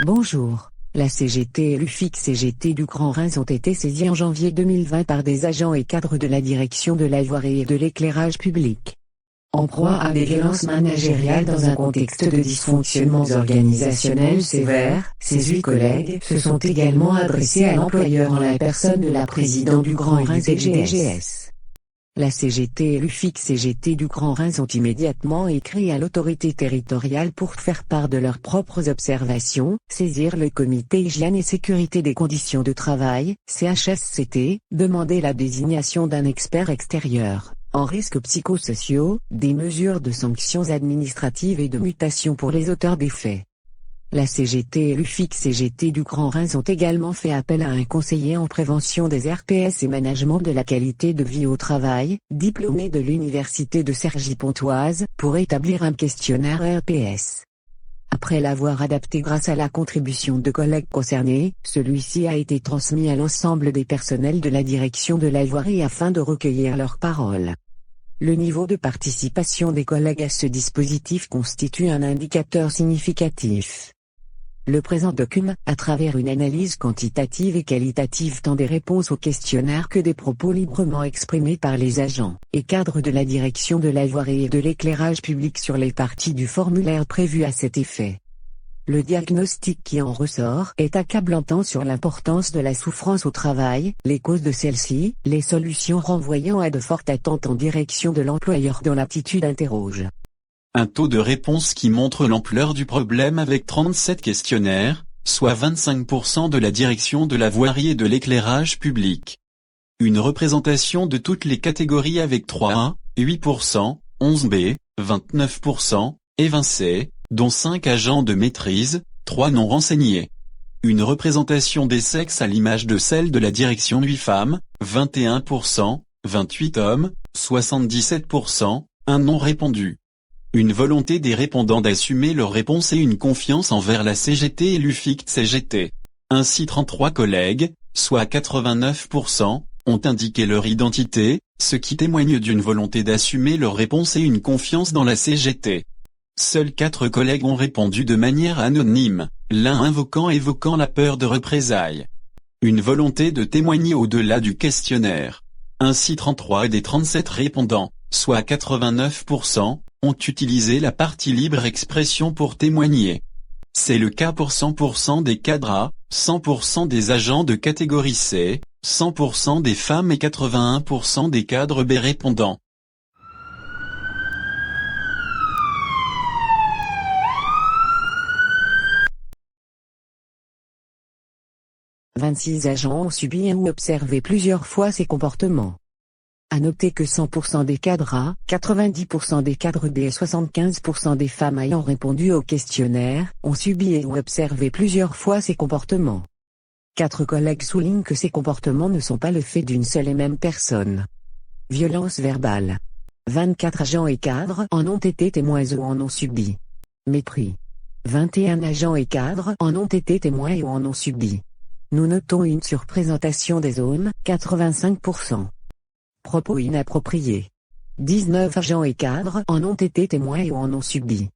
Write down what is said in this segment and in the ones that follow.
Bonjour. La CGT et l'UFIC-CGT du Grand Reims ont été saisis en janvier 2020 par des agents et cadres de la direction de la voirie et de l'éclairage public. En proie à des violences managériales dans un contexte de dysfonctionnements organisationnels sévères, ces 8 collègues se sont également adressés à l'employeur en la personne de la présidente du Grand Reims et DGS. La CGT et l'UFIC-CGT du Grand Reims ont immédiatement écrit à l'autorité territoriale pour faire part de leurs propres observations, saisir le comité hygiène et sécurité des conditions de travail, CHSCT, demander la désignation d'un expert extérieur, en risques psychosociaux, des mesures de sanctions administratives et de mutation pour les auteurs des faits. La CGT et l'UFIC-CGT du Grand Reims ont également fait appel à un conseiller en prévention des RPS et management de la qualité de vie au travail, diplômé de l'université de Cergy-Pontoise, pour établir un questionnaire RPS. Après l'avoir adapté grâce à la contribution de collègues concernés, celui-ci a été transmis à l'ensemble des personnels de la direction de la voirie afin de recueillir leurs paroles. Le niveau de participation des collègues à ce dispositif constitue un indicateur significatif. Le présent document, à travers une analyse quantitative et qualitative tant des réponses au questionnaire que des propos librement exprimés par les agents et cadres de la direction de la voirie et de l'éclairage public sur les parties du formulaire prévues à cet effet. Le diagnostic qui en ressort est accablant tant sur l'importance de la souffrance au travail, les causes de celle-ci, les solutions renvoyant à de fortes attentes en direction de l'employeur dont l'attitude interroge. Un taux de réponse qui montre l'ampleur du problème avec 37 questionnaires, soit 25% de la direction de la voirie et de l'éclairage public. Une représentation de toutes les catégories avec 3A, 8%, 11B, 29% et 20C, dont 5 agents de maîtrise, 3 non renseignés. Une représentation des sexes à l'image de celle de la direction 8 femmes, 21%, 28 hommes, 77%, un non répondu. Une volonté des répondants d'assumer leurs réponses et une confiance envers la CGT et l'UFIC-CGT. Ainsi 33 collègues, soit 89%, ont indiqué leur identité, ce qui témoigne d'une volonté d'assumer leurs réponses et une confiance dans la CGT. Seuls 4 collègues ont répondu de manière anonyme, l'un évoquant la peur de représailles. Une volonté de témoigner au-delà du questionnaire. Ainsi 33 des 37 répondants, soit 89%, ont utilisé la partie libre expression pour témoigner. C'est le cas pour 100% des cadres A, 100% des agents de catégorie C, 100% des femmes et 81% des cadres B répondants. « 26 agents ont subi ou observé plusieurs fois ces comportements. À noter que 100% des cadres A, 90% des cadres B et 75% des femmes ayant répondu au questionnaire, ont subi ou observé plusieurs fois ces comportements. 4 collègues soulignent que ces comportements ne sont pas le fait d'une seule et même personne. Violence verbale. 24 agents et cadres en ont été témoins ou en ont subi. Mépris. 21 agents et cadres en ont été témoins ou en ont subi. Nous notons une surprésentation des zones, 85%. Propos inappropriés. 19 agents et cadres en ont été témoins ou en ont subi.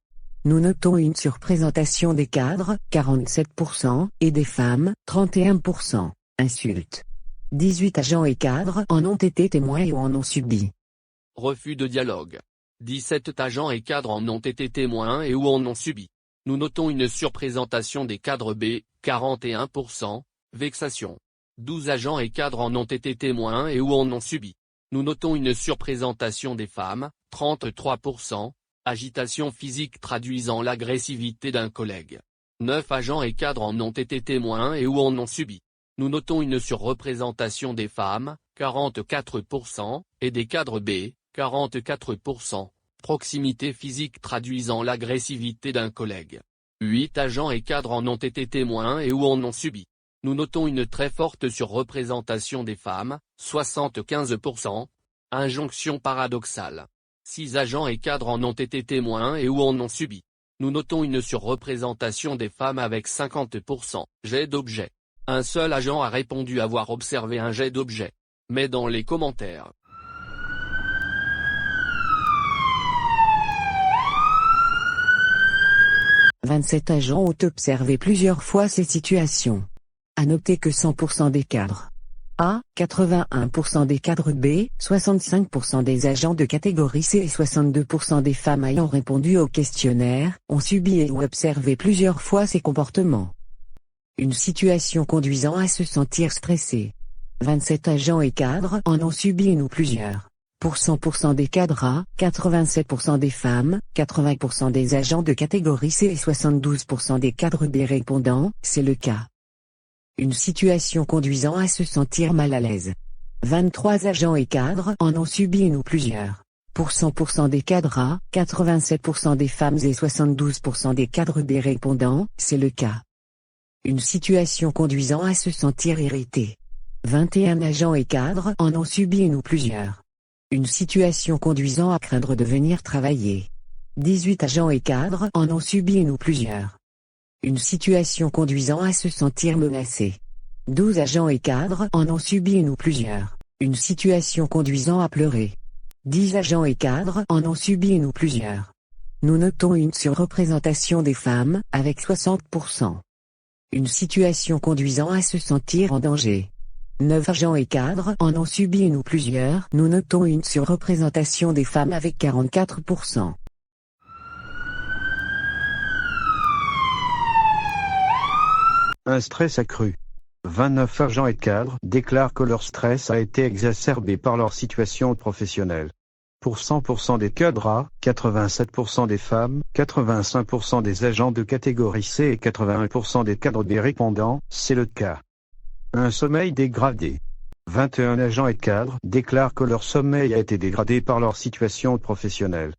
Nous notons une surprésentation des cadres, 47%, et des femmes, 31%. Insultes. 18 agents et cadres en ont été témoins ou en ont subi. Refus de dialogue. 17 agents et cadres en ont été témoins et ou en ont subi. Nous notons une surprésentation des cadres B, 41%. Vexation. 12 agents et cadres en ont été témoins et ou en ont subi. Nous notons une surprésentation des femmes, 33%, agitation physique traduisant l'agressivité d'un collègue. 9 agents et cadres en ont été témoins et ou en ont subi. Nous notons une surreprésentation des femmes, 44%, et des cadres B, 44%, proximité physique traduisant l'agressivité d'un collègue. 8 agents et cadres en ont été témoins et ou en ont subi. Nous notons une très forte surreprésentation des femmes, 75%, injonction paradoxale. 6 agents et cadres en ont été témoins et ou en ont subi. Nous notons une surreprésentation des femmes avec 50%, jet d'objet. Un seul agent a répondu avoir observé un jet d'objet. Mais dans les commentaires. 27 agents ont observé plusieurs fois ces situations. À noter que 100% des cadres A, 81% des cadres B, 65% des agents de catégorie C et 62% des femmes ayant répondu au questionnaire, ont subi et ou observé plusieurs fois ces comportements. Une situation conduisant à se sentir stressé. 27 agents et cadres en ont subi une ou plusieurs. Pour 100% des cadres A, 87% des femmes, 80% des agents de catégorie C et 72% des cadres B répondant, c'est le cas. Une situation conduisant à se sentir mal à l'aise. 23 agents et cadres en ont subi une ou plusieurs. Pour 100% des cadres A, 87% des femmes et 72% des cadres B répondant, c'est le cas. Une situation conduisant à se sentir irrité. 21 agents et cadres en ont subi une ou plusieurs. Une situation conduisant à craindre de venir travailler. 18 agents et cadres en ont subi une ou plusieurs. Une situation conduisant à se sentir menacé. 12 agents et cadres en ont subi une ou plusieurs. Une situation conduisant à pleurer. 10 agents et cadres en ont subi une ou plusieurs. Nous notons une surreprésentation des femmes, avec 60%. Une situation conduisant à se sentir en danger. 9 agents et cadres en ont subi une ou plusieurs. Nous notons une surreprésentation des femmes avec 44%. Un stress accru. 29 agents et cadres déclarent que leur stress a été exacerbé par leur situation professionnelle. Pour 100% des cadres A, 87% des femmes, 85% des agents de catégorie C et 81% des cadres B répondants, c'est le cas. Un sommeil dégradé. 21 agents et cadres déclarent que leur sommeil a été dégradé par leur situation professionnelle.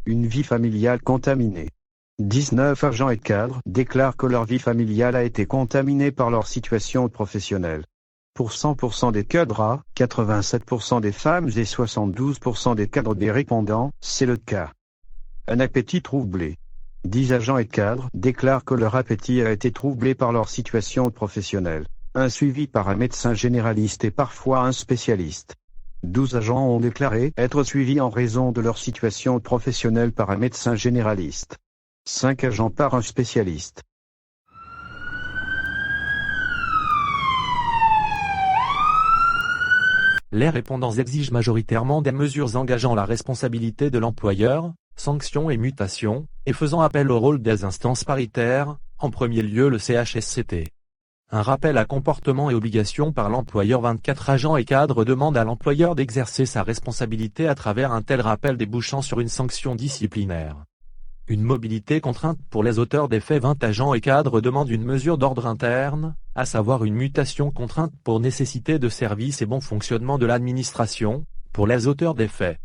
Une vie familiale contaminée. 19 agents et cadres déclarent que leur vie familiale a été contaminée par leur situation professionnelle. Pour 100% des cadres A, 87% des femmes et 72% des cadres B répondants, c'est le cas. Un appétit troublé. 10 agents et cadres déclarent que leur appétit a été troublé par leur situation professionnelle. Un suivi par un médecin généraliste et parfois un spécialiste. 12 agents ont déclaré être suivis en raison de leur situation professionnelle par un médecin généraliste. 5 agents par un spécialiste. Les répondants exigent majoritairement des mesures engageant la responsabilité de l'employeur, sanctions et mutations, et faisant appel au rôle des instances paritaires, en premier lieu le CHSCT. Un rappel à comportement et obligations par l'employeur. 24 agents et cadres demandent à l'employeur d'exercer sa responsabilité à travers un tel rappel débouchant sur une sanction disciplinaire. Une mobilité contrainte pour les auteurs des faits. 20 agents et cadres demandent une mesure d'ordre interne, à savoir une mutation contrainte pour nécessité de service et bon fonctionnement de l'administration, pour les auteurs des faits.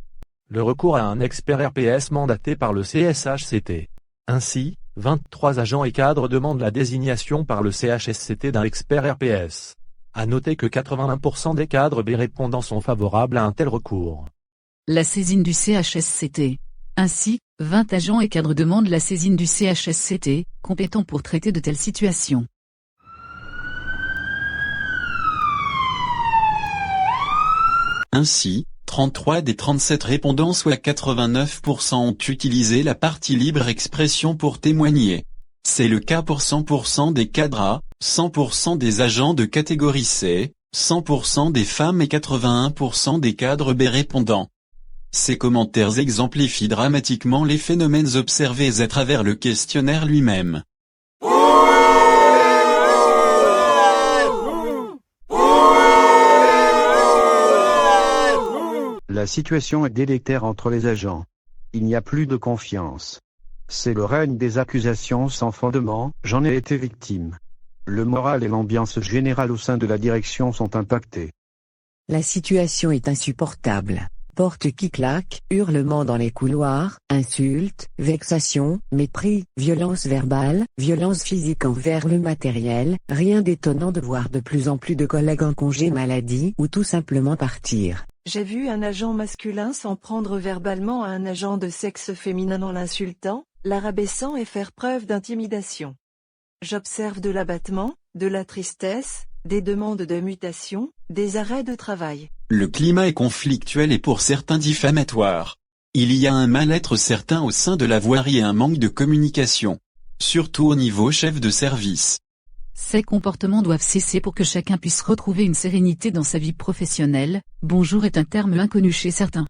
Le recours à un expert RPS mandaté par le CSHCT. Ainsi, 23 agents et cadres demandent la désignation par le CHSCT d'un expert RPS. À noter que 81% des cadres B répondants sont favorables à un tel recours. La saisine du CHSCT. Ainsi, 20 agents et cadres demandent la saisine du CHSCT, compétent pour traiter de telles situations. Ainsi, 33 des 37 répondants soit 89% ont utilisé la partie libre expression pour témoigner. C'est le cas pour 100% des cadres A, 100% des agents de catégorie C, 100% des femmes et 81% des cadres B répondants. Ces commentaires exemplifient dramatiquement les phénomènes observés à travers le questionnaire lui-même. La situation est délétère entre les agents. Il n'y a plus de confiance. C'est le règne des accusations sans fondement, j'en ai été victime. Le moral et l'ambiance générale au sein de la direction sont impactés. La situation est insupportable. Portes qui claquent, hurlements dans les couloirs, insultes, vexations, mépris, violence verbale, violence physique envers le matériel, rien d'étonnant de voir de plus en plus de collègues en congé maladie ou tout simplement partir. J'ai vu un agent masculin s'en prendre verbalement à un agent de sexe féminin en l'insultant, la rabaissant et faire preuve d'intimidation. J'observe de l'abattement, de la tristesse, des demandes de mutation, des arrêts de travail. Le climat est conflictuel et pour certains diffamatoire. Il y a un mal-être certain au sein de la voirie et un manque de communication. surtout au niveau chef de service. Ces comportements doivent cesser pour que chacun puisse retrouver une sérénité dans sa vie professionnelle. Bonjour est un terme inconnu chez certains.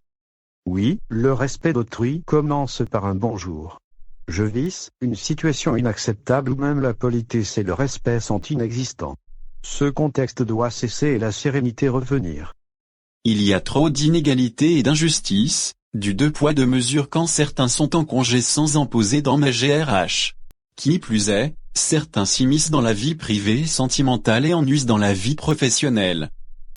Oui, le respect d'autrui commence par un bonjour. Je vis, une situation inacceptable où même la politesse et le respect sont inexistants. Ce contexte doit cesser et la sérénité revenir. Il y a trop d'inégalités et d'injustices, du deux poids deux mesures quand certains sont en congé sans en poser dans ma GRH. Qui plus est, certains s'immiscent dans la vie privée et sentimentale et en nuisent dans la vie professionnelle.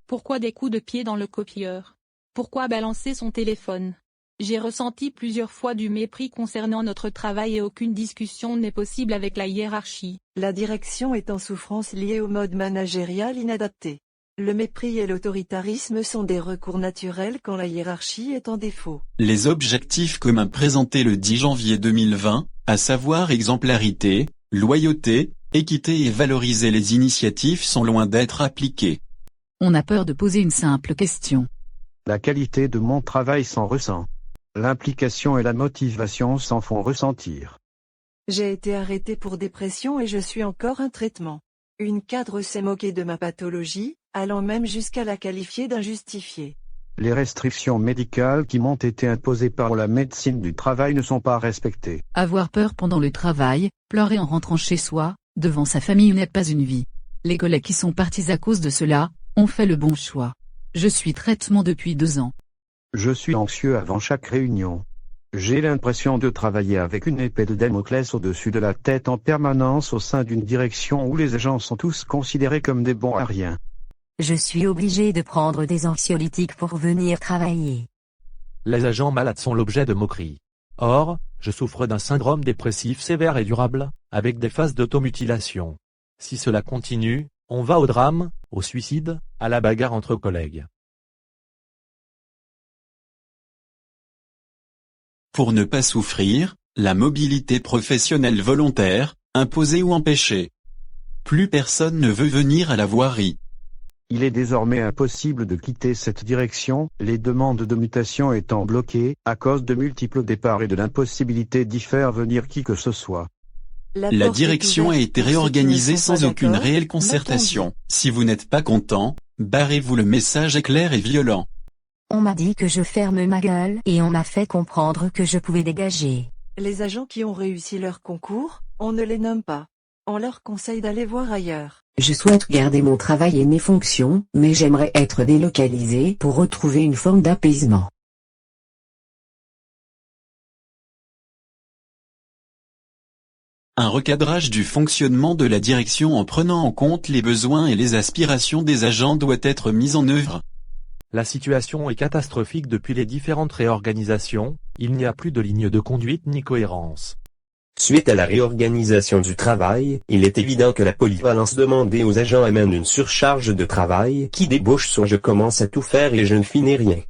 Pourquoi des coups de pied dans le copieur? Pourquoi balancer son téléphone? J'ai ressenti plusieurs fois du mépris concernant notre travail et aucune discussion n'est possible avec la hiérarchie. La direction est en souffrance liée au mode managérial inadapté. Le mépris et l'autoritarisme sont des recours naturels quand la hiérarchie est en défaut. Les objectifs communs présentés le 10 janvier 2020, à savoir exemplarité, loyauté, équité et valoriser les initiatives sont loin d'être appliqués. On a peur de poser une simple question. La qualité de mon travail s'en ressent. L'implication et la motivation s'en font ressentir. J'ai été arrêté pour dépression et je suis encore en traitement. Une cadre s'est moquée de ma pathologie, allant même jusqu'à la qualifier d'injustifiée. Les restrictions médicales qui m'ont été imposées par la médecine du travail ne sont pas respectées. Avoir peur pendant le travail, pleurer en rentrant chez soi, devant sa famille n'est pas une vie. Les collègues qui sont partis à cause de cela, ont fait le bon choix. Je suis traitement depuis 2 ans. Je suis anxieux avant chaque réunion. J'ai l'impression de travailler avec une épée de Damoclès au-dessus de la tête en permanence au sein d'une direction où les agents sont tous considérés comme des bons à rien. Je suis obligé de prendre des anxiolytiques pour venir travailler. Les agents malades sont l'objet de moqueries. Or, je souffre d'un syndrome dépressif sévère et durable, avec des phases d'automutilation. Si cela continue, on va au drame, au suicide, à la bagarre entre collègues. Pour ne pas souffrir, la mobilité professionnelle volontaire, imposée ou empêchée. Plus personne ne veut venir à la voirie. Il est désormais impossible de quitter cette direction, les demandes de mutation étant bloquées, à cause de multiples départs et de l'impossibilité d'y faire venir qui que ce soit. La direction a été réorganisée sans aucune réelle concertation. Si vous n'êtes pas content, barrez-vous. Le message est clair et violent. On m'a dit que je ferme ma gueule et on m'a fait comprendre que je pouvais dégager. Les agents qui ont réussi leur concours, on ne les nomme pas. On leur conseille d'aller voir ailleurs. Je souhaite garder mon travail et mes fonctions, mais j'aimerais être délocalisé pour retrouver une forme d'apaisement. Un recadrage du fonctionnement de la direction en prenant en compte les besoins et les aspirations des agents doit être mis en œuvre. La situation est catastrophique depuis les différentes réorganisations, il n'y a plus de ligne de conduite ni cohérence. Suite à la réorganisation du travail, il est évident que la polyvalence demandée aux agents amène une surcharge de travail qui débouche sur je commence à tout faire et je ne finis rien.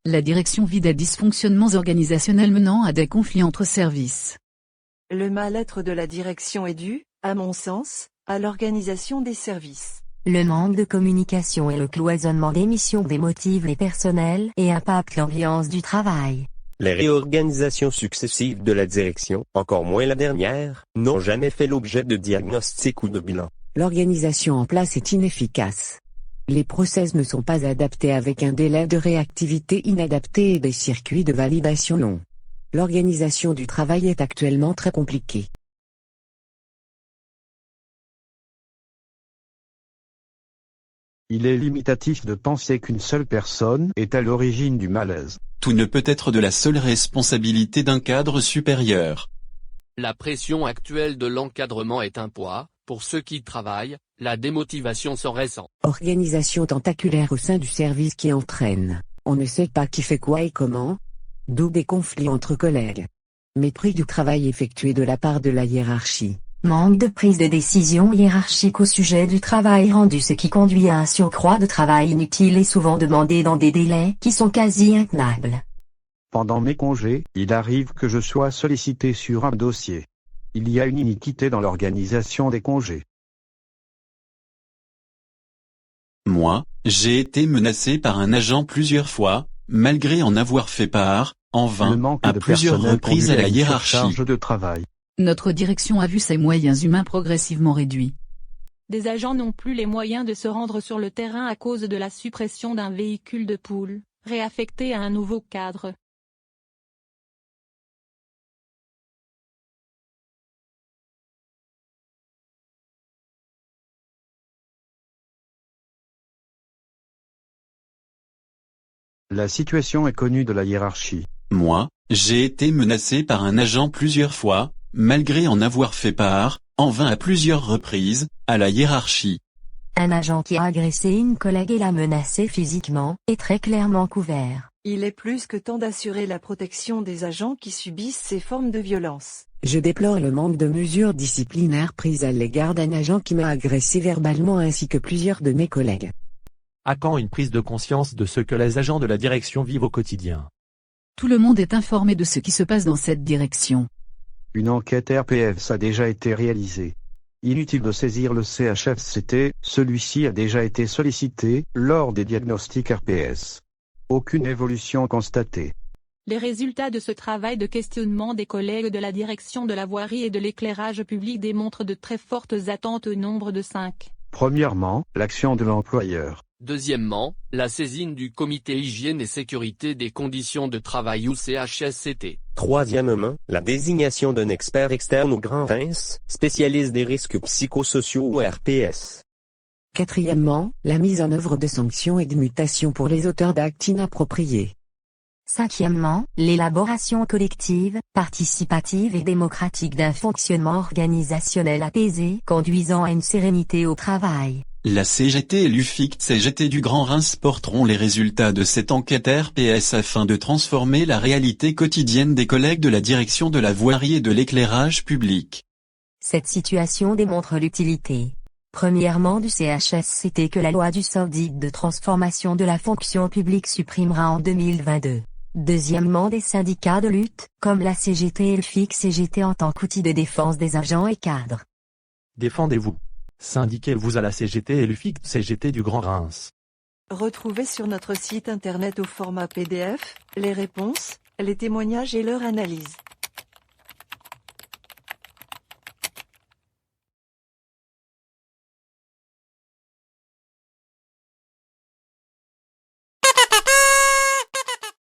La direction vit des dysfonctionnements organisationnels menant à des conflits entre services. Le mal-être de la direction est dû, à mon sens, à l'organisation des services. Le manque de communication et le cloisonnement des missions démotivent les personnels et impactent l'ambiance du travail. Les réorganisations successives de la direction, encore moins la dernière, n'ont jamais fait l'objet de diagnostic ou de bilan. L'organisation en place est inefficace. Les process ne sont pas adaptés avec un délai de réactivité inadapté et des circuits de validation longs. L'organisation du travail est actuellement très compliquée. Il est limitatif de penser qu'une seule personne est à l'origine du malaise. Tout ne peut être de la seule responsabilité d'un cadre supérieur. La pression actuelle de l'encadrement est un poids, pour ceux qui travaillent, la démotivation s'en ressent. Organisation tentaculaire au sein du service qui entraîne. On ne sait pas qui fait quoi et comment. D'où des conflits entre collègues. Mépris du travail effectué de la part de la hiérarchie. Manque de prise de décision hiérarchique au sujet du travail rendu, ce qui conduit à un surcroît de travail inutile et souvent demandé dans des délais qui sont quasi intenables. Pendant mes congés, il arrive que je sois sollicité sur un dossier. Il y a une iniquité dans l'organisation des congés. Moi, j'ai été menacé par un agent plusieurs fois, malgré en avoir fait part, en vain, Le manque à de plusieurs personnel reprises conduit à la une hiérarchie. surcharge de travail. Notre direction a vu ses moyens humains progressivement réduits. Des agents n'ont plus les moyens de se rendre sur le terrain à cause de la suppression d'un véhicule de poule, réaffecté à un nouveau cadre. La situation est connue de la hiérarchie. Moi, j'ai été menacé par un agent plusieurs fois, malgré en avoir fait part, en vain à plusieurs reprises, à la hiérarchie. Un agent qui a agressé une collègue et l'a menacé physiquement est très clairement couvert. Il est plus que temps d'assurer la protection des agents qui subissent ces formes de violence. Je déplore le manque de mesures disciplinaires prises à l'égard d'un agent qui m'a agressé verbalement ainsi que plusieurs de mes collègues. À quand une prise de conscience de ce que les agents de la direction vivent au quotidien? Tout le monde est informé de ce qui se passe dans cette direction. Une enquête RPS a déjà été réalisée. Inutile de saisir le CHSCT, celui-ci a déjà été sollicité lors des diagnostics RPS. Aucune évolution constatée. Les résultats de ce travail de questionnement des collègues de la direction de la voirie et de l'éclairage public démontrent de très fortes attentes au nombre de 5. Premièrement, l'action de l'employeur. Deuxièmement, la saisine du comité hygiène et sécurité des conditions de travail ou CHSCT. Troisièmement, la désignation d'un expert externe au Grand Reims, spécialiste des risques psychosociaux ou RPS. Quatrièmement, la mise en œuvre de sanctions et de mutations pour les auteurs d'actes inappropriés. Cinquièmement, l'élaboration collective, participative et démocratique d'un fonctionnement organisationnel apaisé conduisant à une sérénité au travail. La CGT et l'UFIC-CGT du Grand Reims porteront les résultats de cette enquête RPS afin de transformer la réalité quotidienne des collègues de la direction de la voirie et de l'éclairage public. Cette situation démontre l'utilité, premièrement du CHSCT que la loi du sort dite de transformation de la fonction publique supprimera en 2022. Deuxièmement des syndicats de lutte, comme la CGT et le FIC-CGT en tant qu'outil de défense des agents et cadres. Défendez-vous. Syndiquez-vous à la CGT et l'UFIC-CGT du Grand Reims. Retrouvez sur notre site internet au format PDF, les réponses, les témoignages et leur analyse.